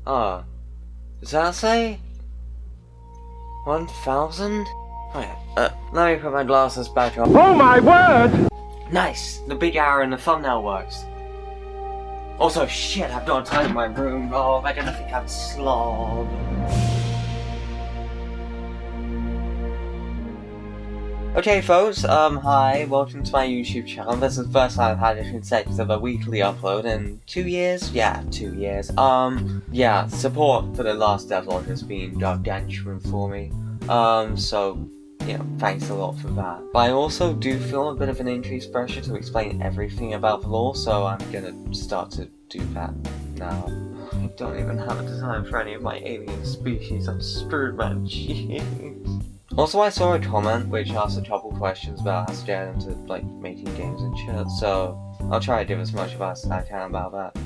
Oh, does that say 1,000? Let me put my glasses back on. Oh my word! Nice! The big arrow in the thumbnail works. Also, shit, I've not tidied my room. Oh, they're gonna think I'm a slob. Okay folks, hi, welcome to my YouTube channel. This is the first time I've had a consecutive weekly upload in 2 years? Yeah, 2 years. Yeah, support for the last Devlog has been gargantuan for me. So, you know, thanks a lot for that. But I also do feel a bit of an increased pressure to explain everything about the lore, so I'm gonna start to do that now. I don't even have a design for any of my alien species. I'm screwed, man. Jeez. Also, I saw a comment which asked a couple questions about how to get into like making games and shit, so I'll try to give as much advice as I can about that.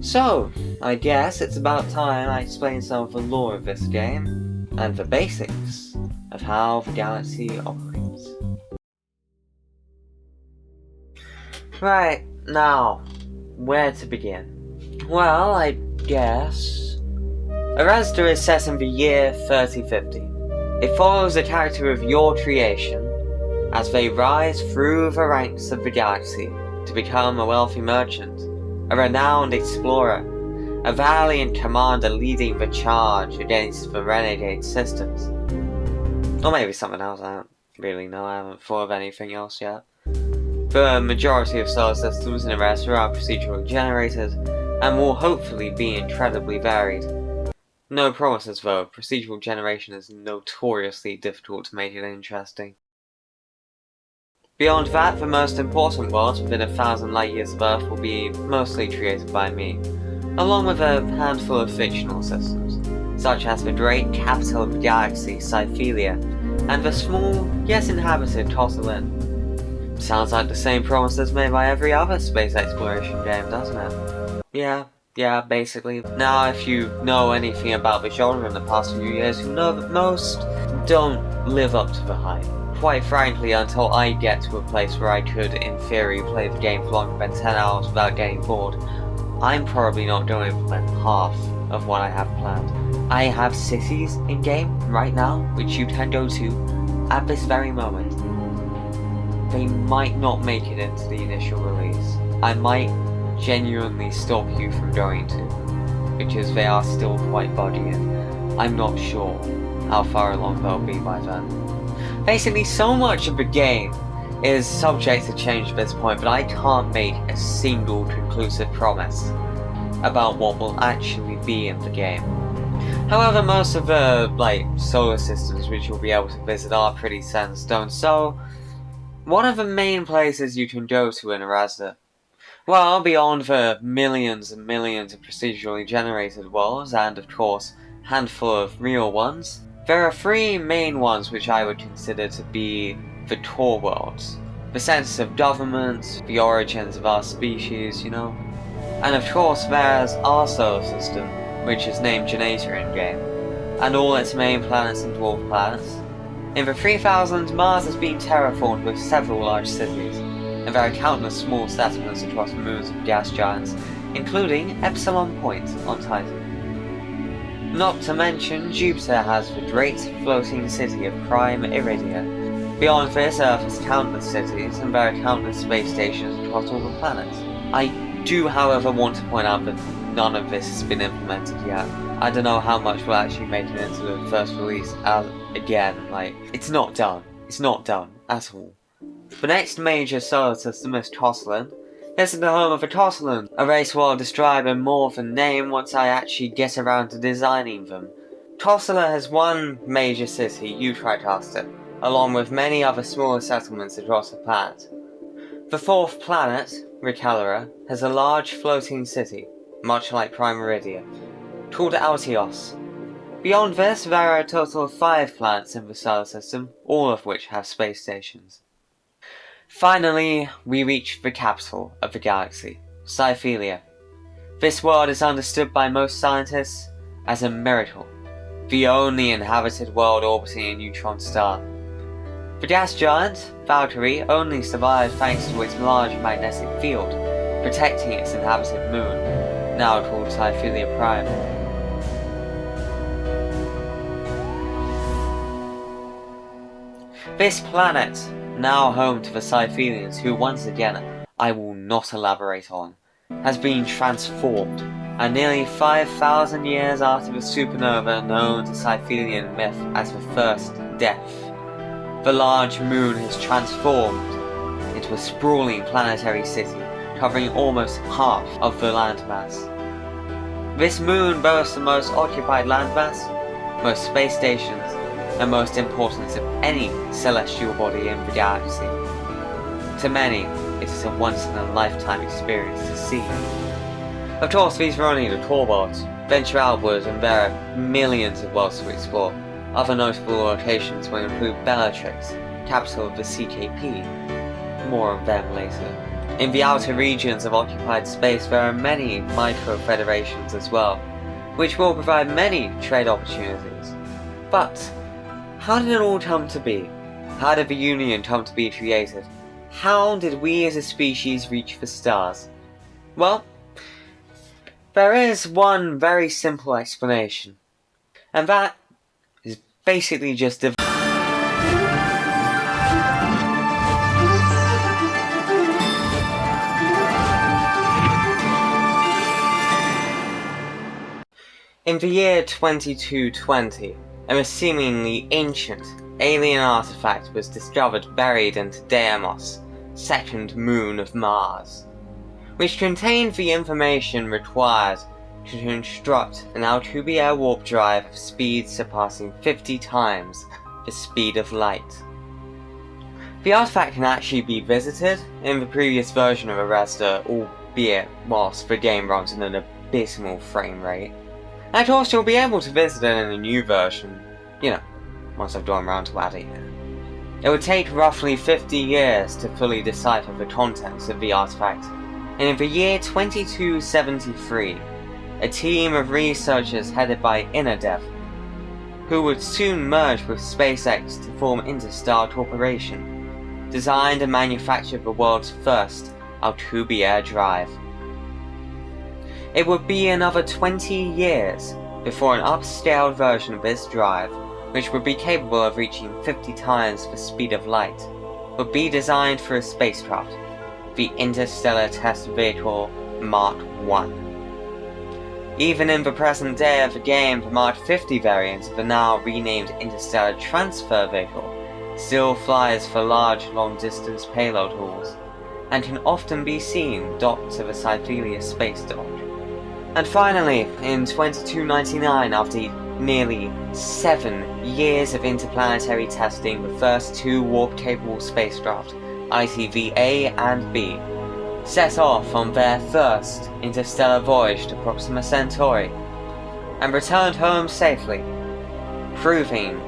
So, I guess it's about time I explain some of the lore of this game, and the basics of how the galaxy operates. Right, now, where to begin? Well, I guess ARESDA is set in the year 3050. It follows the character of your creation as they rise through the ranks of the galaxy to become a wealthy merchant, a renowned explorer, a valiant commander leading the charge against the renegade systems. Or maybe something else, I don't really know, I haven't thought of anything else yet. The majority of solar systems in ARESDA are procedurally generated and will hopefully be incredibly varied. No promises though, procedural generation is notoriously difficult to make it interesting. Beyond that, the most important worlds within 1,000 light years of Earth will be mostly created by me, along with a handful of fictional systems, such as the great capital of the galaxy, Cyphillia, and the small, yet inhabited Toslin. Sounds like the same promises made by every other space exploration game, doesn't it? Yeah, basically. Now, if you know anything about the genre in the past few years, you know that most don't live up to the hype. Quite frankly, until I get to a place where I could, in theory, play the game for longer than 10 hours without getting bored, I'm probably not going to implement half of what I have planned. I have cities in-game right now, which you can go to at this very moment. They might not make it into the initial release. I might genuinely stop you from going to, because they are still quite buggy and I'm not sure how far along they'll be by then. Basically, so much of the game is subject to change at this point, but I can't make a single conclusive promise about what will actually be in the game. However, most of the solar systems which you'll be able to visit are pretty set in stone, so what are the main places you can go to in ARESDA? Well, beyond the millions and millions of procedurally generated worlds, and of course, a handful of real ones, there are 3 main ones which I would consider to be the core worlds. The sense of government, the origins of our species, you know. And of course there's our solar system, which is named Generator in-game, and all its main planets and dwarf planets. In the 3000s, Mars has been terraformed with several large cities, and there are countless small settlements across the moons of gas giants, including Epsilon Point on Titan. Not to mention, Jupiter has the great floating city of Prime Iridia. Beyond this, Earth has countless cities, and there are countless space stations across all the planets. I do, however, want to point out that none of this has been implemented yet. I don't know how much will actually make it into the first release, as, again, it's not done. It's not done, at all. The next major solar system is Toslin. This is the home of the Toslin, a race we'll describe in more than name once I actually get around to designing them. Toslin has one major city, Utricaster, along with many other smaller settlements across the planet. The 4th planet, Recalera, has a large floating city, much like Prime Iridia, called Altios. Beyond this, there are a total of 5 planets in the solar system, all of which have space stations. Finally, we reach the capital of the galaxy, Cyphillia. This world is understood by most scientists as a miracle, the only inhabited world orbiting a neutron star. The gas giant, Valkyrie, only survived thanks to its large magnetic field, protecting its inhabited moon, now called Cyphillia Prime. This planet, now home to the Cyphillians, who once again I will not elaborate on, has been transformed, and nearly 5,000 years after the supernova known to Cyphillian myth as the First Death, the large moon has transformed into a sprawling planetary city covering almost half of the landmass. This moon boasts the most occupied landmass, most space stations, and most importance of any celestial body in the galaxy. To many, it is a once-in-a-lifetime experience to see. Of course, these are only the tour boards. Venture outwards and there are millions of worlds to explore. Other notable locations will include Bellatrix, capital of the CKP. More on them later. In the outer regions of occupied space there are many micro-federations as well, which will provide many trade opportunities. But how did it all come to be? How did the Union come to be created? How did we as a species reach the stars? Well, there is one very simple explanation, and that is basically just a In the year 2220, a seemingly ancient alien artifact was discovered buried into Deimos, second moon of Mars, which contained the information required to construct an Alcubierre warp drive of speed surpassing 50 times the speed of light. The artifact can actually be visited in the previous version of ARESDA, albeit whilst the game runs at an abysmal frame rate. And of course you'll be able to visit it in the new version, once I've gone around to add it here. It would take roughly 50 years to fully decipher the contents of the artifact, and in the year 2273, a team of researchers headed by Addendum, who would soon merge with SpaceX to form Interstellar Corporation, designed and manufactured the world's first Alcubierre drive. It would be another 20 years before an upscaled version of this drive, which would be capable of reaching 50 times the speed of light, would be designed for a spacecraft, the Interstellar Test Vehicle Mark I. Even in the present day of the game, the Mark 50 variant of the now renamed Interstellar Transfer Vehicle still flies for large long-distance payload hauls, and can often be seen docked to the Cyphillia space dock. And finally, in 2299, after nearly 7 years of interplanetary testing, the first two warp-capable spacecraft, ITV-A and B, set off on their first interstellar voyage to Proxima Centauri, and returned home safely, proving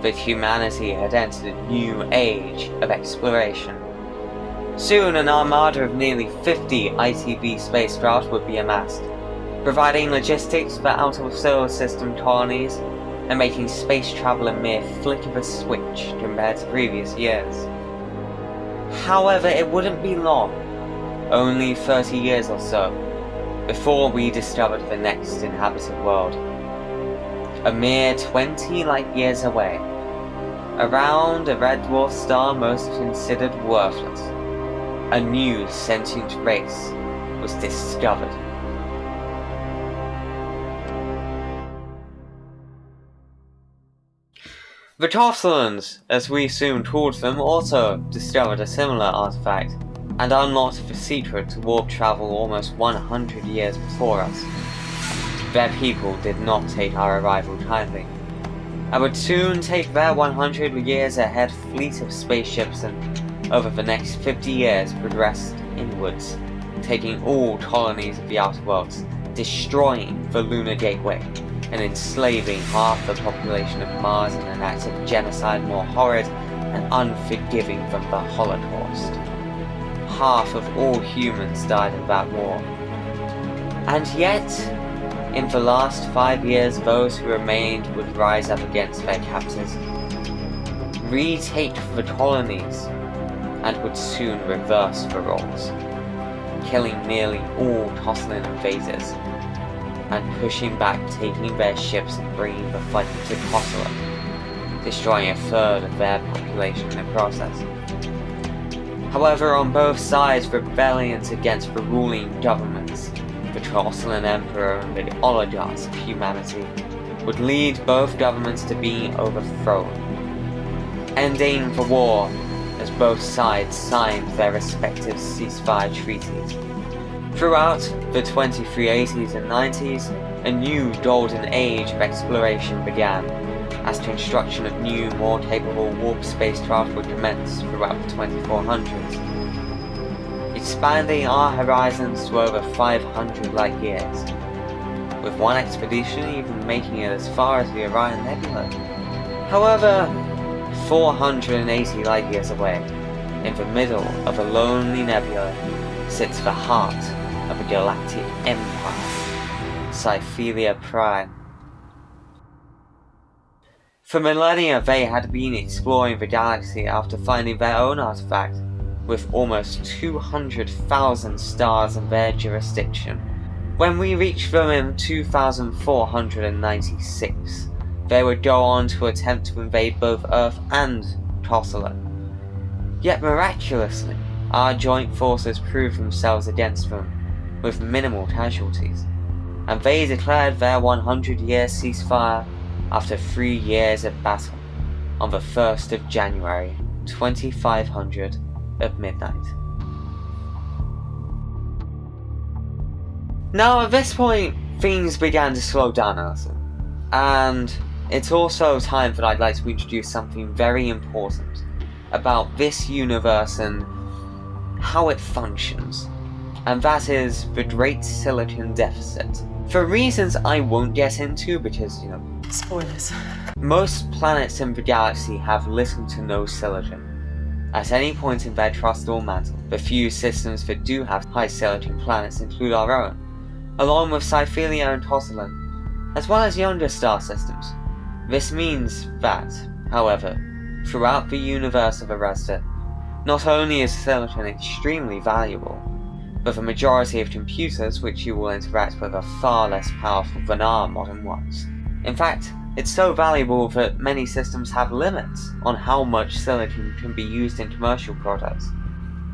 that humanity had entered a new age of exploration. Soon an armada of nearly 50 ITV spacecraft would be amassed, providing logistics for out-of-solar system colonies and making space travel a mere flick of a switch compared to previous years. However, it wouldn't be long, only 30 years or so, before we discovered the next inhabited world. A mere 20 light years away, around a red dwarf star most considered worthless, a new sentient race was discovered. The Costlans, as we soon called them, also discovered a similar artifact, and unlocked the secret to warp travel almost 100 years before us. Their people did not take our arrival kindly, and would soon take their 100 years ahead fleet of spaceships and, over the next 50 years, progressed inwards, taking all colonies of the outer worlds, destroying the Lunar Gateway, and enslaving half the population of Mars in an act of genocide more horrid and unforgiving than the Holocaust. Half of all humans died in that war. And yet, in the last 5 years, those who remained would rise up against their captors, retake the colonies, and would soon reverse the roles, killing nearly all Costlin invaders, and pushing back, taking their ships and bringing the fight to Kosovo, destroying a third of their population in the process. However, on both sides, rebellions against the ruling governments, the Troslan Emperor and the oligarchs of humanity, would lead both governments to be overthrown, ending the war as both sides signed their respective ceasefire treaties. Throughout the 2380s and 90s, a new golden age of exploration began, as construction of new, more capable warp spacecraft would commence throughout the 2400s, expanding our horizons to over 500 light years, with one expedition even making it as far as the Orion Nebula. However, 480 light years away, in the middle of a lonely nebula, sits the heart of a galactic empire, Cyphillia Prime. For millennia they had been exploring the galaxy after finding their own artifact, with almost 200,000 stars in their jurisdiction. When we reached them in 2496, they would go on to attempt to invade both Earth and Tossala. Yet miraculously, our joint forces proved themselves against them, with minimal casualties, and they declared their 100-year ceasefire after 3 years of battle on the 1st of January 2500 at midnight. Now at this point, things began to slow down a little, and it's also time that I'd like to introduce something very important about this universe and how it functions, and that is the Great Silicon Defecit. For reasons I won't get into because, spoilers. Most planets in the galaxy have little to no silicon at any point in their crustal mantle. The few systems that do have high silicon planets include our own, along with Cyphillia and Tosslan, as well as younger star systems. This means that, however, throughout the universe of ARESDA, not only is silicon extremely valuable, but the majority of computers which you will interact with are far less powerful than our modern ones. In fact, it's so valuable that many systems have limits on how much silicon can be used in commercial products.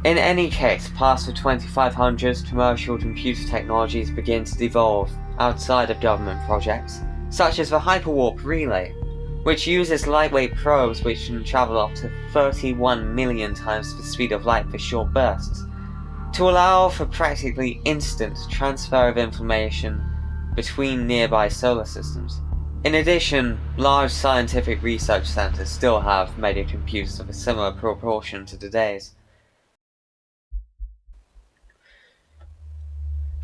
In any case, past the 2500s, commercial computer technologies begin to devolve outside of government projects, such as the Hyperwarp Relay, which uses lightweight probes which can travel up to 31 million times the speed of light for short bursts, to allow for practically instant transfer of information between nearby solar systems. In addition, large scientific research centers still have mega computers of a similar proportion to today's.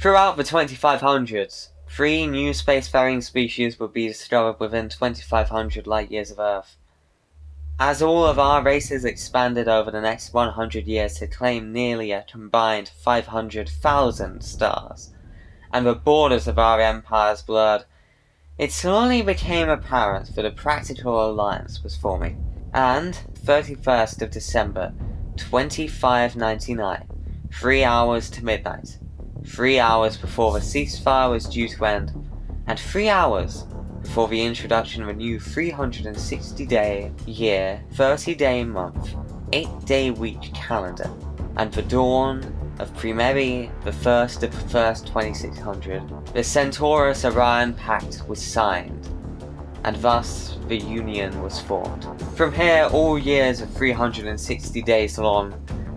Throughout the 2500s, 3 new spacefaring species would be discovered within 2500 light years of Earth. As all of our races expanded over the next 100 years to claim nearly a combined 500,000 stars, and the borders of our empires blurred, it slowly became apparent that a practical alliance was forming, and 31st of December 2599, 3 hours to midnight, 3 hours before the ceasefire was due to end, and 3 hours before the introduction of a new 360-day year, 30-day month, 8-day week calendar, and the dawn of Primeri, the 1st of the 1st 2600, the Centaurus-Orion Pact was signed, and thus the Union was formed. From here, all years are 360 days long,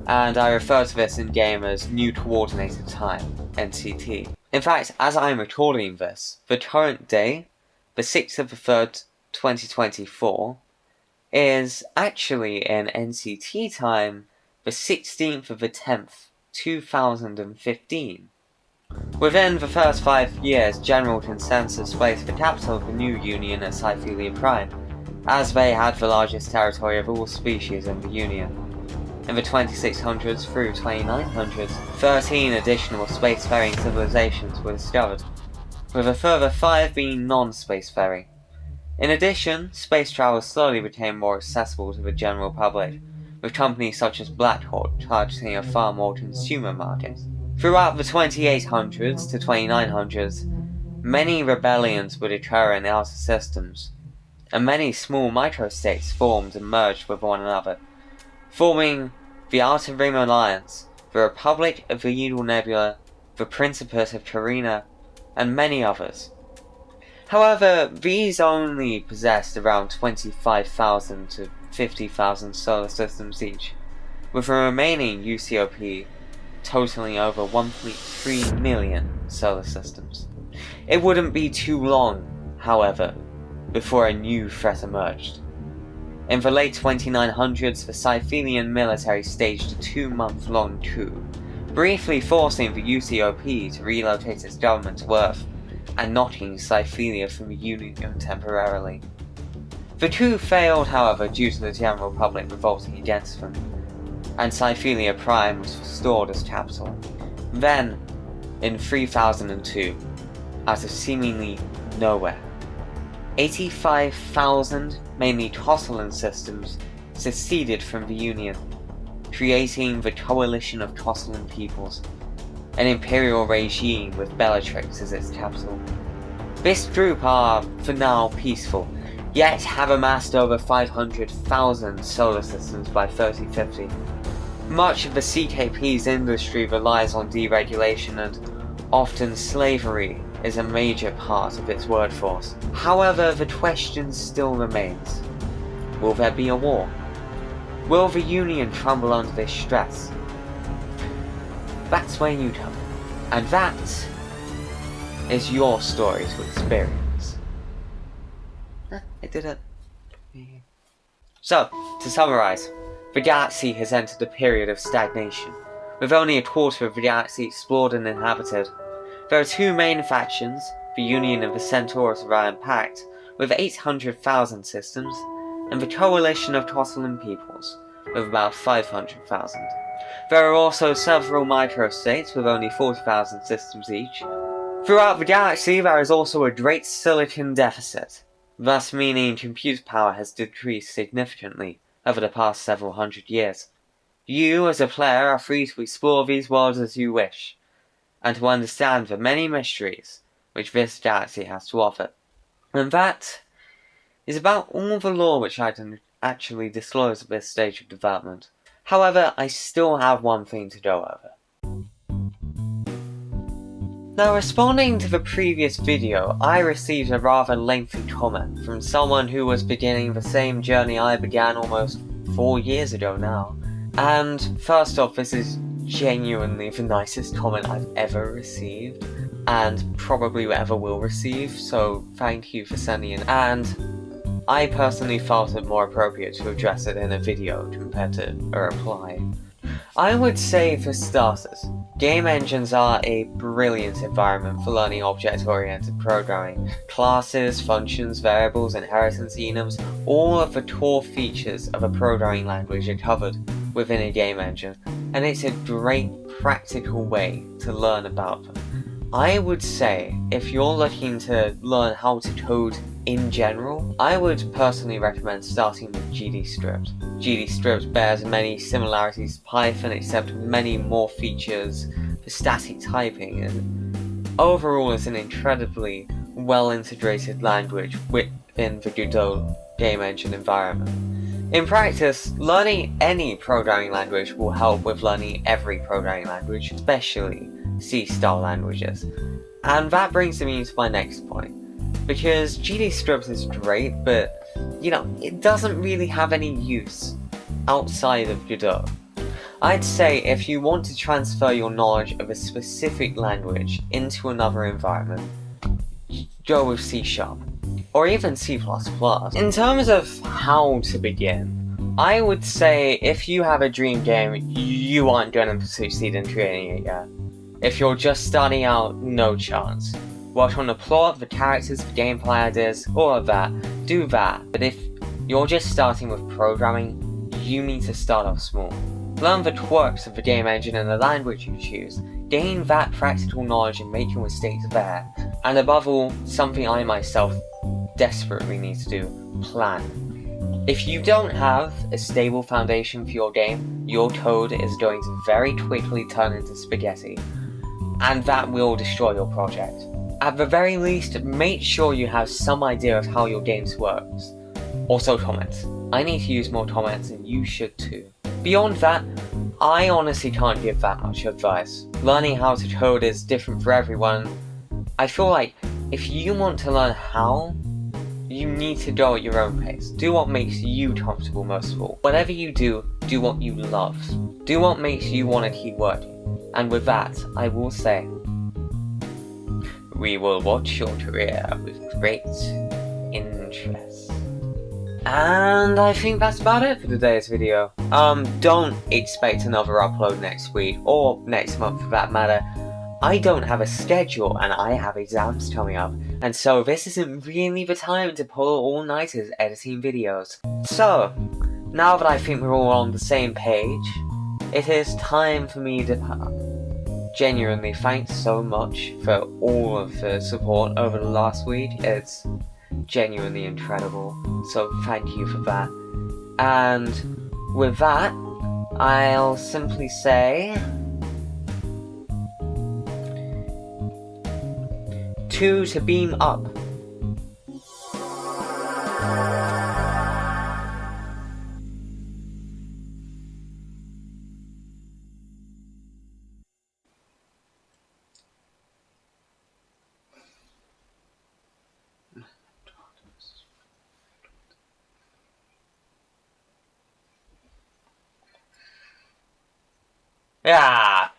and I refer to this in-game as New Coordinated Time, NCT. In fact, as I'm recording this, the current day, the 6th of the 3rd, 2024, is actually in NCT time, the 16th of the 10th, 2015. Within the first 5 years, general consensus placed the capital of the new Union at Cyphillia Prime, as they had the largest territory of all species in the Union. In the 2600s through 2900s, 13 additional spacefaring civilizations were discovered, with a further 5 being non-spacefaring. In addition, space travel slowly became more accessible to the general public, with companies such as Black Hawk targeting a far more consumer market. Throughout the 2800s to 2900s, many rebellions would occur in the outer systems, and many small microstates formed and merged with one another, forming the Outer Rim Alliance, the Republic of the Udal Nebula, the Principate of Carina, and many others. However, these only possessed around 25,000 to 50,000 solar systems each, with the remaining UCOP totaling over 1.3 million solar systems. It wouldn't be too long, however, before a new threat emerged. In the late 2900s, the Cyphillian military staged a 2-month-long coup, briefly forcing the UCOP to relocate its government to Earth, and knocking Cyphillia from the Union temporarily. The coup failed, however, due to the general public revolting against them, and Cyphillia Prime was restored as capital. Then, in 3002, out of seemingly nowhere, 85,000 mainly Toscalan systems seceded from the Union, creating the Coalition of Toscalan Peoples, an imperial regime with Bellatrix as its capital. This group are, for now, peaceful, yet have amassed over 500,000 solar systems by 3050. Much of the CKP's industry relies on deregulation, and often slavery is a major part of its workforce. However, the question still remains: will there be a war? Will the Union crumble under this stress? That's where you come in, and that is your story to experience. I did it. So, to summarise, the galaxy has entered a period of stagnation, with only a quarter of the galaxy explored and inhabited. There are two main factions, the Union of the Centaurus Orion Pact, with 800,000 systems, and the Coalition of Toscalan Peoples, with about 500,000. There are also several microstates with only 40,000 systems each. Throughout the galaxy there is also a great silicon deficit, thus meaning compute power has decreased significantly over the past several hundred years. You, as a player, are free to explore these worlds as you wish, and to understand the many mysteries which this galaxy has to offer. And that is about all the lore which I can actually disclose at this stage of development. However, I still have one thing to go over. Now, responding to the previous video, I received a rather lengthy comment from someone who was beginning the same journey I began almost 4 years ago now. And first off, this is genuinely the nicest comment I've ever received, and probably ever will receive, so thank you for sending it. And I personally felt it more appropriate to address it in a video compared to a reply. I would say, for starters, game engines are a brilliant environment for learning object-oriented programming. Classes, functions, variables, inheritance enums, all of the core features of a programming language are covered within a game engine, and it's a great practical way to learn about them. I would say, if you're looking to learn how to code in general, I would personally recommend starting with GDScript. GDScript bears many similarities to Python, except with many more features for static typing, and overall is an incredibly well-integrated language within the Godot game engine environment. In practice, learning any programming language will help with learning every programming language, especially C-style languages. And that brings me to my next point. Because GDScript is great, but, it doesn't really have any use outside of Godot. I'd say if you want to transfer your knowledge of a specific language into another environment, go with C#, or even C++. In terms of how to begin, I would say if you have a dream game, you aren't going to succeed in creating it yet. If you're just starting out, no chance. Work on the plot, the characters, the gameplay ideas, all of that, do that. But if you're just starting with programming, you need to start off small. Learn the quirks of the game engine and the language you choose, gain that practical knowledge and make your mistakes there, and above all, something I myself desperately need to do, plan. If you don't have a stable foundation for your game, your code is going to very quickly turn into spaghetti, and that will destroy your project. At the very least, make sure you have some idea of how your game works. Also comments. I need to use more comments and you should too. Beyond that, I honestly can't give that much advice. Learning how to code is different for everyone. I feel like if you want to learn how, you need to go at your own pace. Do what makes you comfortable most of all. Whatever you do what you love. Do what makes you want to keep working. And with that, I will say, we will watch your career with great interest. And I think that's about it for today's video. Don't expect another upload next week, or next month for that matter. I don't have a schedule and I have exams coming up, and so this isn't really the time to pull all-nighters editing videos. So, now that I think we're all on the same page, it is time for me to depart. Genuinely, thanks so much for all of the support over the last week. It's genuinely incredible, so thank you for that. And with that, I'll simply say, to beam up. Yeah.